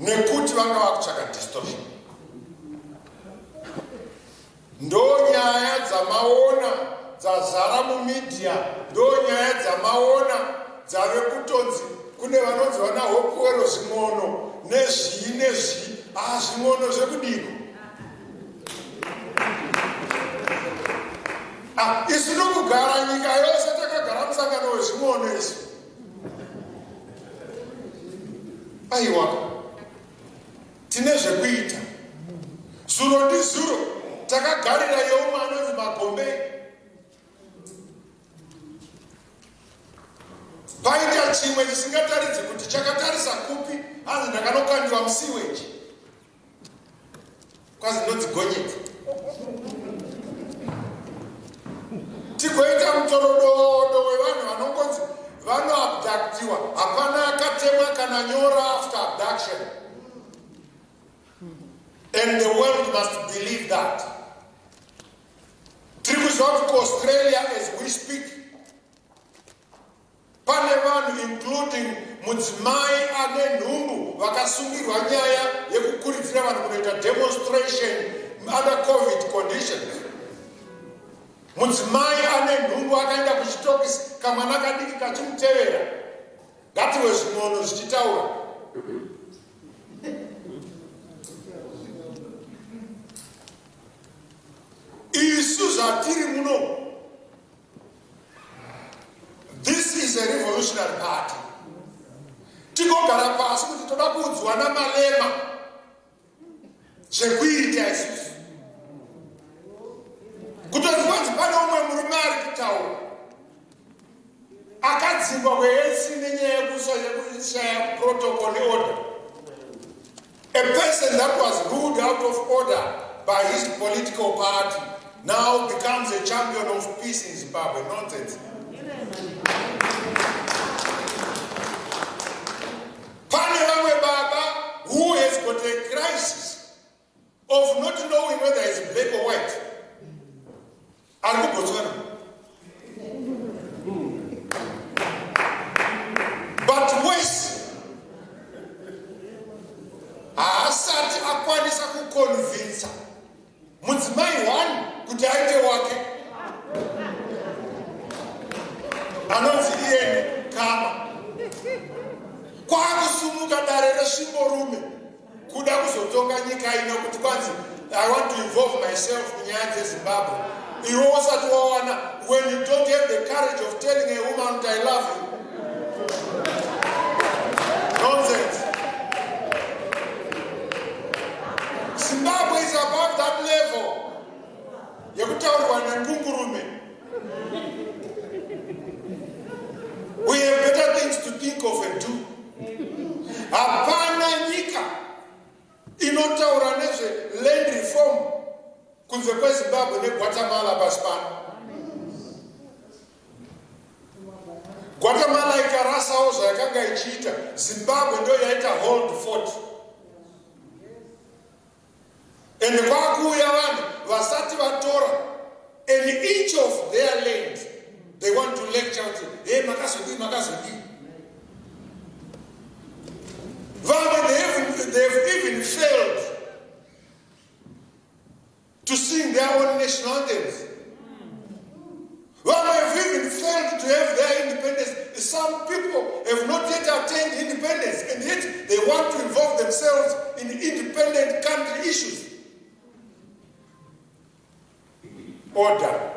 nekuti vanga vakutsvaka distortion. Ndonyaya dzamaona dzazara mumedia, ndonyaya dzamaona dzave kutonzi kune vanonzi vana Hopewell zving'ono nezvi zving'ono zvekudiko. Isu nokugara nyika yose takagara musangano wezving'ono isu. Aiwa, tine zvekuita. Zuro ndizuro takagarira yeumwe anonzi Magombe. Paita chimwe chisingataridzi kuti chakatarisa kupi, hanzi ndakanokandiwa musiweji kwazi ndinodzigonyedza. Tigoita mutorododo wevanhu vanongonzi vanoabductiwa, hapana akatemwa kana nyora after abduction. And the world must believe that. Tiri kuziva kuti kuAustralia as we speak, pane vanhu including mudzimai ane nhumbu vakasungirwa nyaya yekukurudzira vanhu kunoita demonstration under COVID conditions. Mudzimai ane nhumbu akaenda kuchitokisi, kamwana kadiki kachimutevera. Ngatiwe zving'ono zvichitaura. Isu zvatiri muno, this is a revolutionary party. Tigogara pasi kuti toda kuudzwa namalema zvekuita isusu. Kutonzi kwanzi pane umwe murume ari kutaura akadzingwa kweENC nenyaya yekushaya protocol order. A person that was ruled out of order by his political party now becomes a champion of peace in Zimbabwe. Nonsense. Pane vamwe baba who has got a crisis of not knowing whether it's black or white. Ari kuBotswana. But worse, haasati akwanisa kuconvince mudzimai one kuti aite wake anonzi iyeni Kama. Kwakusumuka dare resvimborume kuda kuzotonga nyika ino kuti kwanzi I want to involve myself munyaya dzeZimbabwe. Iwe usati wawana, when you don't have the courage of telling a woman that I love you. Nonsense. Zimbabwe is above that level. Yekutaurwa nengungurume. We have better things to think of and do. Hapana nyika inotaura nezve land reform kunze kweZimbabwe neGuatemala pasi pano. Guatemala ikarasawo zvayakanga ichiita, Zimbabwe ndio yaita hold fort. And kwakuuya vanhu vasati vatora an inch of their land, they want to lecture kuti hey makazodii. They have even failed to sing their own national anthems. They have even failed to have their independence. Some people have not yet attained independence, and yet they want to involve themselves in independent country issues. Order.